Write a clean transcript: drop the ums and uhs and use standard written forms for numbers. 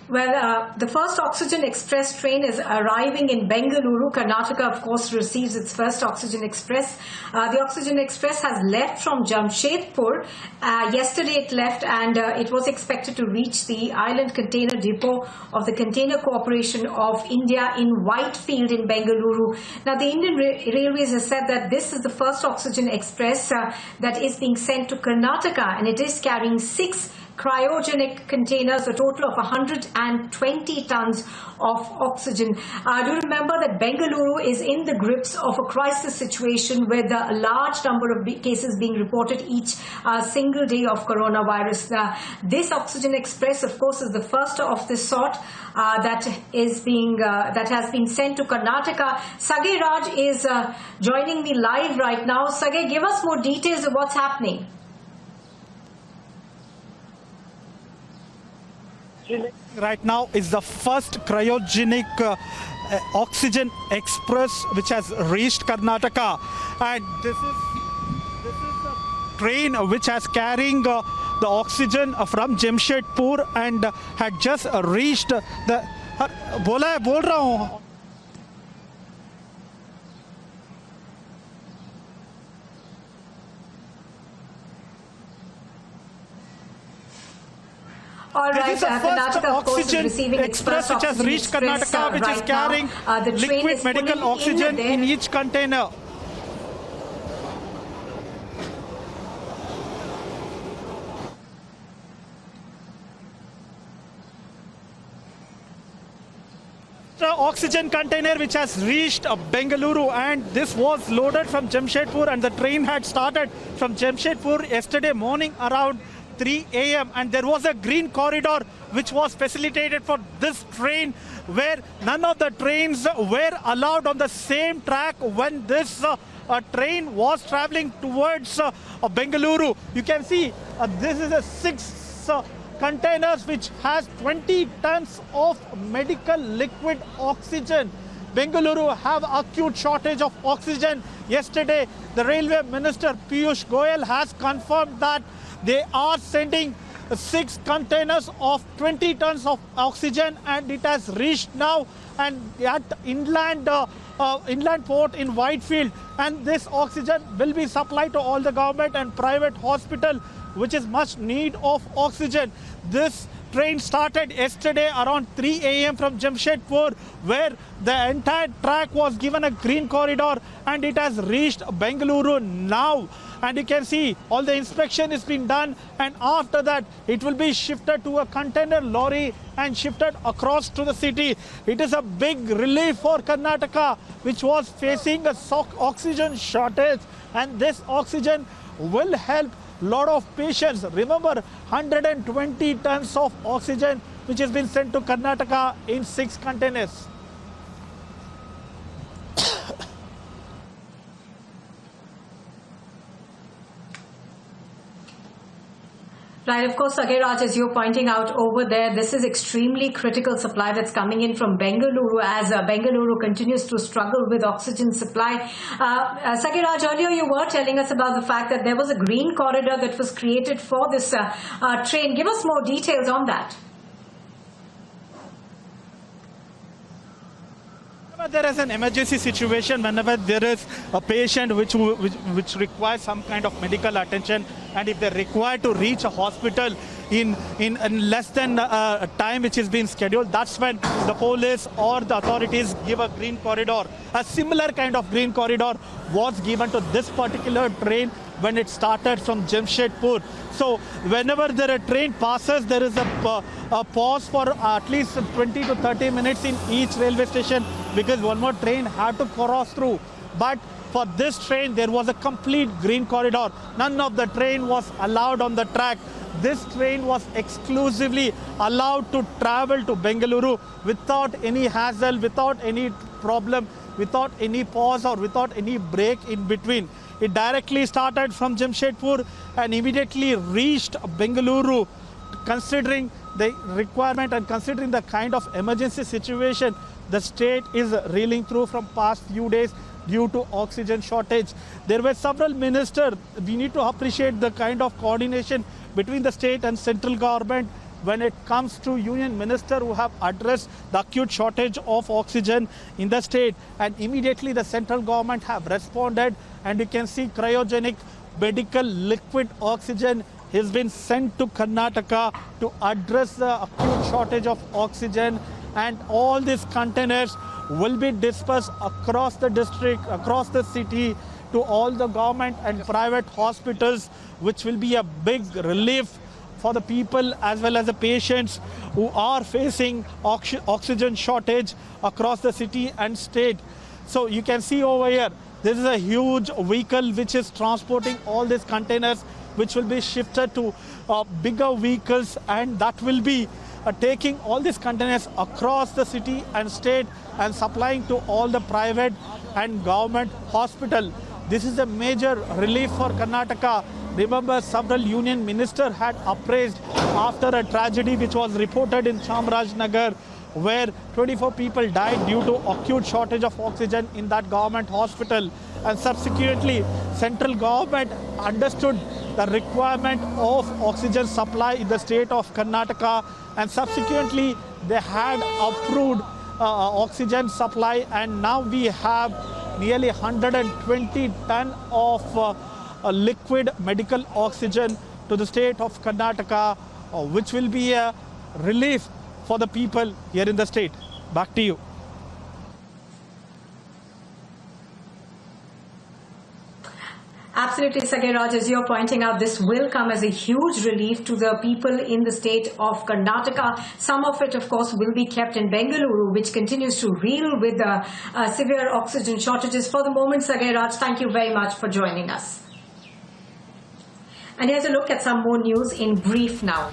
Well, the first Oxygen Express train is arriving in Bengaluru. Karnataka, of course, receives its first Oxygen Express. The Oxygen Express has left from Jamshedpur. Yesterday it left, and it was expected to reach the island container depot of the Container Corporation of India in Whitefield in Bengaluru. Now, the Indian Railways has said that this is the first Oxygen Express that is being sent to Karnataka, and it is carrying 6 cryogenic containers, a total of 120 tons of oxygen. Do remember that Bengaluru is in the grips of a crisis situation with a large number of cases being reported each single day of coronavirus. This Oxygen Express, of course, is the first of this sort that has been sent to Karnataka. Sage Raj is joining me live right now. Sage, give us more details of what's happening. Right now is the first cryogenic oxygen express which has reached Karnataka, and this is a train which has carrying the oxygen from Jamshedpur and had just reached the बोल रहा हूँ. All right, this is the first oxygen express which has reached Karnataka, which is carrying liquid medical oxygen in each container. The oxygen container which has reached Bengaluru, and this was loaded from Jamshedpur, and the train had started from Jamshedpur yesterday morning around 3 a.m. and there was a green corridor which was facilitated for this train, where none of the trains were allowed on the same track when this train was traveling towards Bengaluru. You can see this is a 6 containers which has 20 tons of medical liquid oxygen. Bengaluru have acute shortage of oxygen. Yesterday, the Railway Minister Piyush Goyal has confirmed that they are sending 6 containers of 20 tons of oxygen, and it has reached now and at inland port in Whitefield. And this oxygen will be supplied to all the government and private hospital which is much need of oxygen. This train started yesterday around 3 a.m. from Jamshedpur, where the entire track was given a green corridor, and it has reached Bengaluru now. And you can see all the inspection is being done, and after that it will be shifted to a container lorry and shifted across to the city. It is a big relief for Karnataka, which was facing a oxygen shortage, and this oxygen will help lot of patients. Remember, 120 tons of oxygen which has been sent to Karnataka in 6 containers. Right, of course, Sage Raj, as you're pointing out over there, this is extremely critical supply that's coming in from Bengaluru as Bengaluru continues to struggle with oxygen supply. Sage Raj, earlier you were telling us about the fact that there was a green corridor that was created for this train. Give us more details on that. Whenever there is an emergency situation, whenever there is a patient which requires some kind of medical attention, and if they're required to reach a hospital in less than time which is being scheduled, that's when the police or the authorities give a green corridor. A similar kind of green corridor was given to this particular train when it started from Jamshedpur. So whenever a train passes, there is a pause for at least 20 to 30 minutes in each railway station, because one more train had to cross through. But for this train, there was a complete green corridor. None of the train was allowed on the track. This train was exclusively allowed to travel to Bengaluru without any hassle, without any problem, without any pause or without any break in between. It directly started from Jamshedpur and immediately reached Bengaluru. Considering the requirement and considering the kind of emergency situation the state is reeling through from past few days due to oxygen shortage, there were several ministers. We need to appreciate the kind of coordination between the state and central government. when it comes to Union Minister who have addressed the acute shortage of oxygen in the state, and immediately the central government have responded, and you can see cryogenic medical liquid oxygen has been sent to Karnataka to address the acute shortage of oxygen, and all these containers will be dispersed across the district, across the city, to all the government and private hospitals, which will be a big relief for the people as well as the patients who are facing oxygen shortage across the city and state. So you can see over here, this is a huge vehicle which is transporting all these containers, which will be shifted to bigger vehicles, and that will be taking all these containers across the city and state and supplying to all the private and government hospital. This is a major relief for Karnataka. Remember, several union ministers had appraised after a tragedy which was reported in Chamarajanagar, where 24 people died due to acute shortage of oxygen in that government hospital. And subsequently, central government understood the requirement of oxygen supply in the state of Karnataka, and subsequently they had approved oxygen supply, and now we have nearly 120 ton of liquid medical oxygen to the state of Karnataka, which will be a relief for the people here in the state. Back to you. Absolutely, Sagaraj, as you're pointing out, this will come as a huge relief to the people in the state of Karnataka. Some of it, of course, will be kept in Bengaluru, which continues to reel with severe oxygen shortages. For the moment, Sagaraj, thank you very much for joining us. And here's a look at some more news in brief now.